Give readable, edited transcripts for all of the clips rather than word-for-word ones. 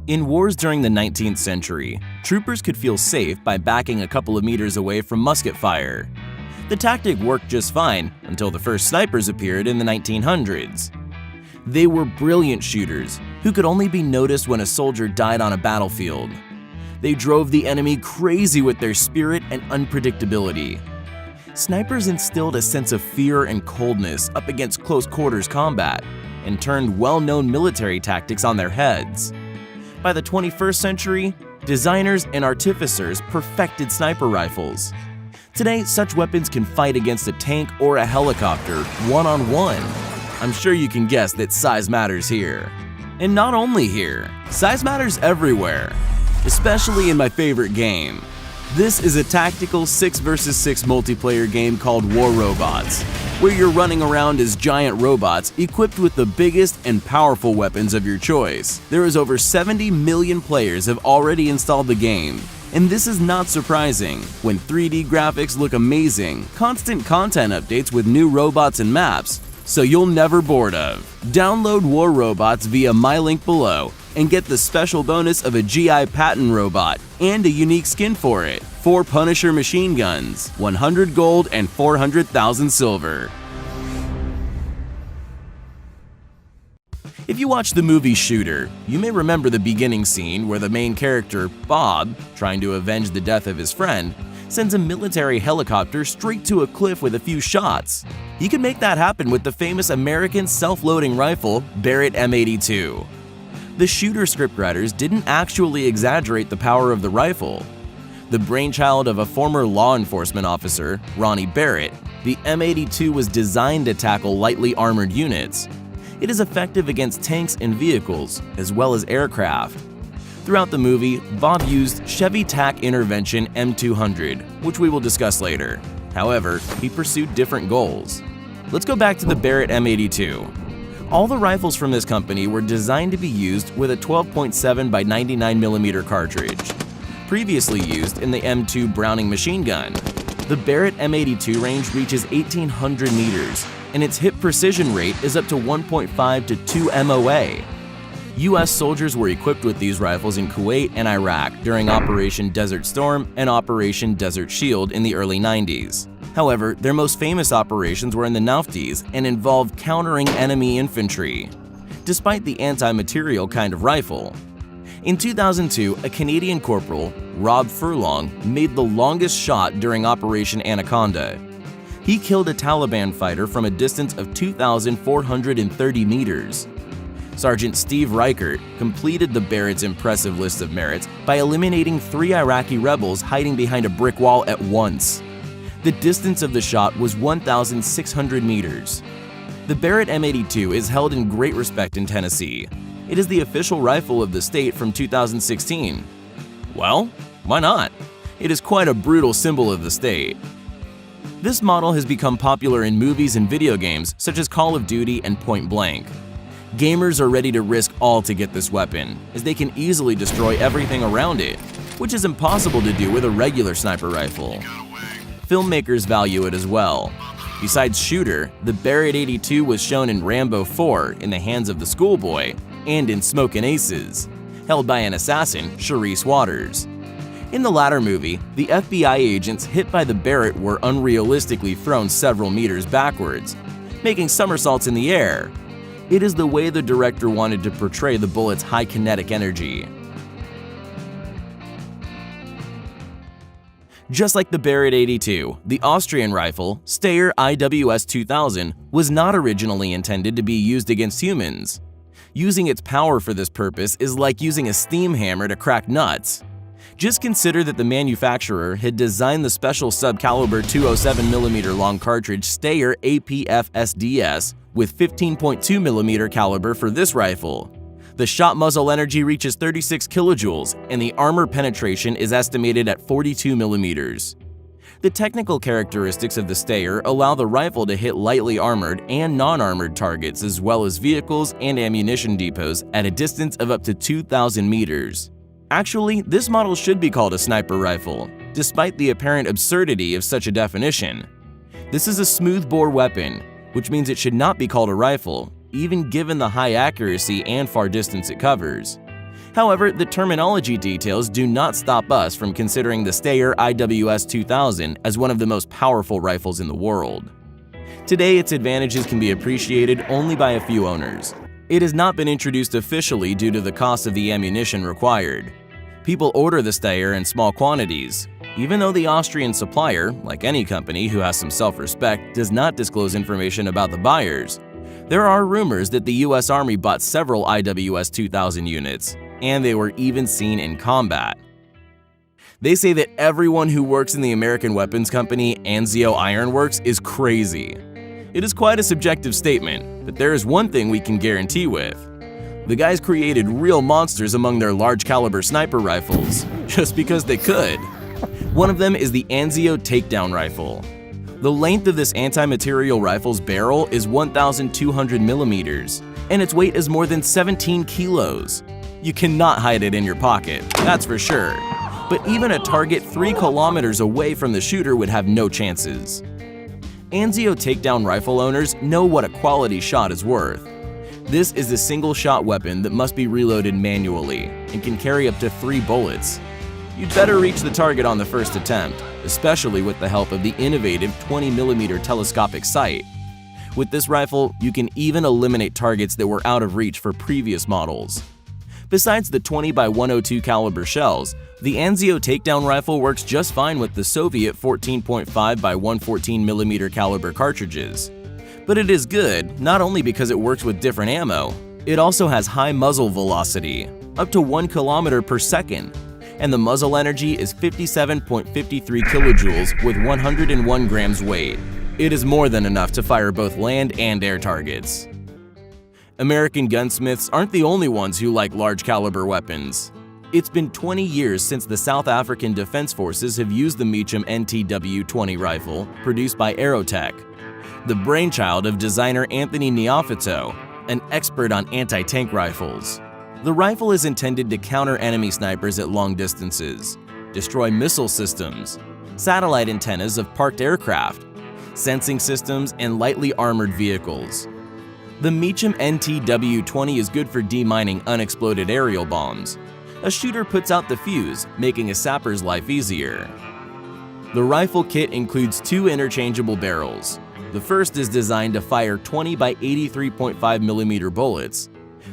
In wars during the 19th century, troopers could feel safe by backing a couple of meters away from musket fire. The tactic worked just fine until the first snipers appeared in the 1900s. They were brilliant shooters who could only be noticed when a soldier died on a battlefield. They drove the enemy crazy with their spirit and unpredictability. Snipers instilled a sense of fear and coldness up against close-quarters combat and turned well-known military tactics on their heads. By the 21st century, designers and artificers perfected sniper rifles. Today, such weapons can fight against a tank or a helicopter one-on-one. I'm sure you can guess that size matters here. And not only here, size matters everywhere, especially in my favorite game. This is a tactical 6 vs 6 multiplayer game called War Robots, where you're running around as giant robots equipped with the biggest and powerful weapons of your choice. There is over 70 million players have already installed the game, and this is not surprising. When 3D graphics look amazing, constant content updates with new robots and maps, so you'll never bored of. Download War Robots via my link below and get the special bonus of a GI Patton robot and a unique skin for it, 4 Punisher machine guns, 100 gold and 400,000 silver. If you watch the movie Shooter, you may remember the beginning scene where the main character, Bob, trying to avenge the death of his friend, sends a military helicopter straight to a cliff with a few shots. You can make that happen with the famous American self-loading rifle, Barrett M82. The Shooter scriptwriters didn't actually exaggerate the power of the rifle. The brainchild of a former law enforcement officer, Ronnie Barrett, the M82 was designed to tackle lightly armored units. It is effective against tanks and vehicles, as well as aircraft. Throughout the movie, Bob used Chevy TAC Intervention M200, which we will discuss later. However, he pursued different goals. Let's go back to the Barrett M82. All the rifles from this company were designed to be used with a 12.7 by 99mm cartridge, previously used in the M2 Browning machine gun. The Barrett M82 range reaches 1,800 meters, and its hit precision rate is up to 1.5 to 2 MOA. US soldiers were equipped with these rifles in Kuwait and Iraq during Operation Desert Storm and Operation Desert Shield in the early 90s. However, their most famous operations were in the 90s and involved countering enemy infantry, despite the anti-material kind of rifle. In 2002, a Canadian corporal, Rob Furlong, made the longest shot during Operation Anaconda. He killed a Taliban fighter from a distance of 2,430 meters. Sergeant Steve Reichert completed the Barrett's impressive list of merits by eliminating 3 Iraqi rebels hiding behind a brick wall at once. The distance of the shot was 1,600 meters. The Barrett M82 is held in great respect in Tennessee. It is the official rifle of the state from 2016. Well, why not? It is quite a brutal symbol of the state. This model has become popular in movies and video games such as Call of Duty and Point Blank. Gamers are ready to risk all to get this weapon, as they can easily destroy everything around it, which is impossible to do with a regular sniper rifle. Filmmakers value it as well. Besides Shooter, the Barrett 82 was shown in Rambo 4 in the hands of the schoolboy and in Smokin' Aces, held by an assassin, Charisse Waters. In the latter movie, the FBI agents hit by the Barrett were unrealistically thrown several meters backwards, making somersaults in the air. It is the way the director wanted to portray the bullet's high kinetic energy. Just like the Barrett 82, the Austrian rifle, Steyr IWS 2000, was not originally intended to be used against humans. Using its power for this purpose is like using a steam hammer to crack nuts. Just consider that the manufacturer had designed the special subcaliber 207mm long cartridge Steyr APF SDS with 15.2mm caliber for this rifle. The shot muzzle energy reaches 36 kilojoules, and the armor penetration is estimated at 42mm. The technical characteristics of the Steyr allow the rifle to hit lightly armored and non-armored targets as well as vehicles and ammunition depots at a distance of up to 2,000 meters. Actually, this model should be called a sniper rifle, despite the apparent absurdity of such a definition. This is a smoothbore weapon, which means it should not be called a rifle, even given the high accuracy and far distance it covers. However, the terminology details do not stop us from considering the Steyr IWS 2000 as one of the most powerful rifles in the world. Today, its advantages can be appreciated only by a few owners. It has not been introduced officially due to the cost of the ammunition required. People order the Steyr in small quantities. Even though the Austrian supplier, like any company who has some self-respect, does not disclose information about the buyers, there are rumors that the US Army bought several IWS 2000 units, and they were even seen in combat. They say that everyone who works in the American weapons company Anzio Iron Works is crazy. It is quite a subjective statement, but there is one thing we can guarantee with. The guys created real monsters among their large caliber sniper rifles, just because they could. One of them is the Anzio Takedown Rifle. The length of this anti-material rifle's barrel is 1,200 millimeters, and its weight is more than 17 kilos. You cannot hide it in your pocket, that's for sure. But even a target 3 kilometers away from the shooter would have no chances. Anzio Takedown Rifle owners know what a quality shot is worth. This is a single-shot weapon that must be reloaded manually and can carry up to 3 bullets. You'd better reach the target on the first attempt, especially with the help of the innovative 20mm telescopic sight. With this rifle, you can even eliminate targets that were out of reach for previous models. Besides the 20x102 caliber shells, the Anzio Takedown Rifle works just fine with the Soviet 14.5x114mm caliber cartridges. But it is good not only because it works with different ammo, it also has high muzzle velocity, up to 1 kilometer per second, and the muzzle energy is 57.53 kilojoules with 101 grams weight. It is more than enough to fire both land and air targets. American gunsmiths aren't the only ones who like large caliber weapons. It's been 20 years since the South African Defense Forces have used the Meacham NTW-20 rifle produced by Aerotech, the brainchild of designer Anthony Neofito, an expert on anti-tank rifles. The rifle is intended to counter enemy snipers at long distances, destroy missile systems, satellite antennas of parked aircraft, sensing systems, and lightly armored vehicles. The Meacham NTW-20 is good for demining unexploded aerial bombs. A shooter puts out the fuse, making a sapper's life easier. The rifle kit includes 2 interchangeable barrels. The first is designed to fire 20 by 83.5mm bullets.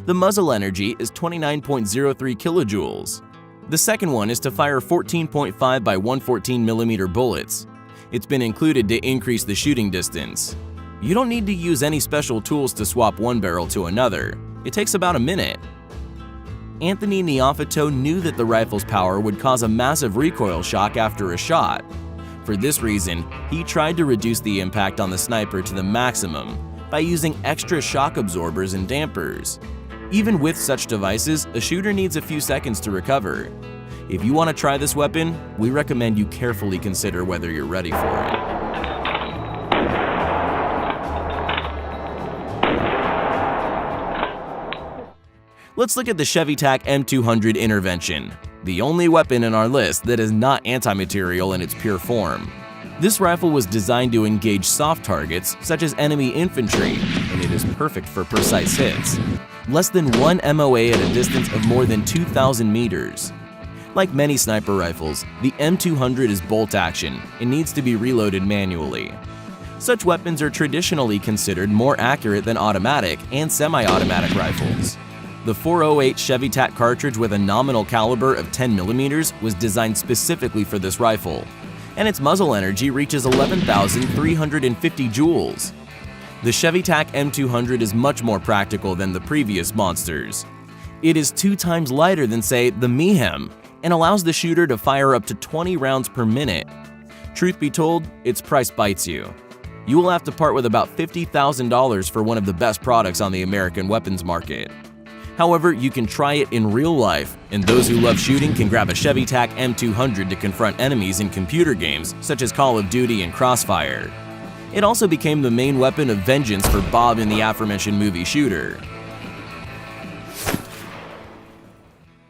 The muzzle energy is 29.03 kilojoules. The second one is to fire 14.5 by 114mm bullets. It's been included to increase the shooting distance. You don't need to use any special tools to swap one barrel to another. It takes about a minute. Anthony Neofito knew that the rifle's power would cause a massive recoil shock after a shot. For this reason, he tried to reduce the impact on the sniper to the maximum by using extra shock absorbers and dampers. Even with such devices, a shooter needs a few seconds to recover. If you want to try this weapon, we recommend you carefully consider whether you're ready for it. Let's look at the Chevy-Tac M200 Intervention, the only weapon in our list that is not anti-material in its pure form. This rifle was designed to engage soft targets such as enemy infantry, and it is perfect for precise hits. Less than 1 MOA at a distance of more than 2,000 meters. Like many sniper rifles, the M200 is bolt action and needs to be reloaded manually. Such weapons are traditionally considered more accurate than automatic and semi-automatic rifles. The .408 Chevy-Tac cartridge with a nominal caliber of 10mm was designed specifically for this rifle, and its muzzle energy reaches 11,350 joules. The Chevy-Tac M200 is much more practical than the previous monsters. It is 2 times lighter than, say, the Meehem, and allows the shooter to fire up to 20 rounds per minute. Truth be told, its price bites you. You will have to part with about $50,000 for one of the best products on the American weapons market. However, you can try it in real life, and those who love shooting can grab a Chevy-Tac M200 to confront enemies in computer games such as Call of Duty and Crossfire. It also became the main weapon of vengeance for Bob in the aforementioned movie Shooter.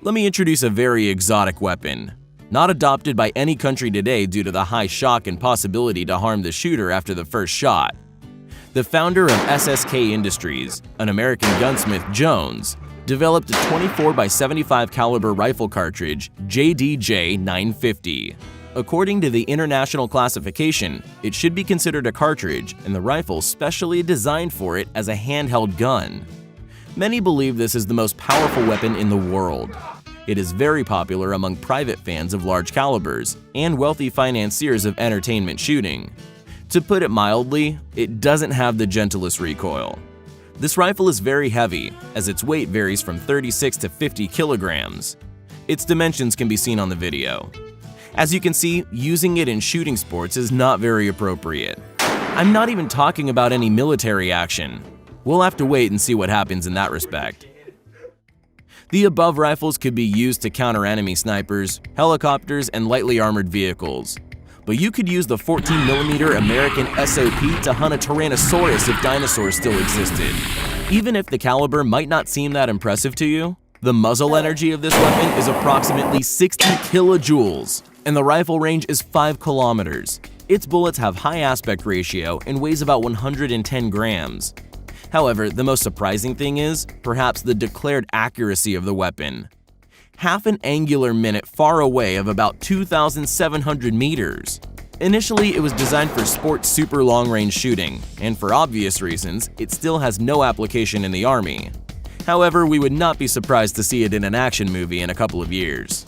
Let me introduce a very exotic weapon, not adopted by any country today due to the high shock and possibility to harm the shooter after the first shot. The founder of SSK Industries, an American gunsmith, Jones, developed a 24x75 caliber rifle cartridge, JDJ 950. According to the international classification, it should be considered a cartridge and the rifle specially designed for it as a handheld gun. Many believe this is the most powerful weapon in the world. It is very popular among private fans of large calibers and wealthy financiers of entertainment shooting. To put it mildly, it doesn't have the gentlest recoil. This rifle is very heavy, as its weight varies from 36 to 50 kilograms. Its dimensions can be seen on the video. As you can see, using it in shooting sports is not very appropriate. I'm not even talking about any military action. We'll have to wait and see what happens in that respect. The above rifles could be used to counter enemy snipers, helicopters, and lightly armored vehicles. But you could use the 14mm American SOP to hunt a Tyrannosaurus if dinosaurs still existed. Even if the caliber might not seem that impressive to you, the muzzle energy of this weapon is approximately 60 kilojoules, and the rifle range is 5 kilometers. Its bullets have high aspect ratio and weighs about 110 grams. However, the most surprising thing is, perhaps the declared accuracy of the weapon. Half an angular minute far away of about 2,700 meters. Initially, it was designed for sport super long-range shooting, and for obvious reasons, it still has no application in the Army. However, we would not be surprised to see it in an action movie in a couple of years.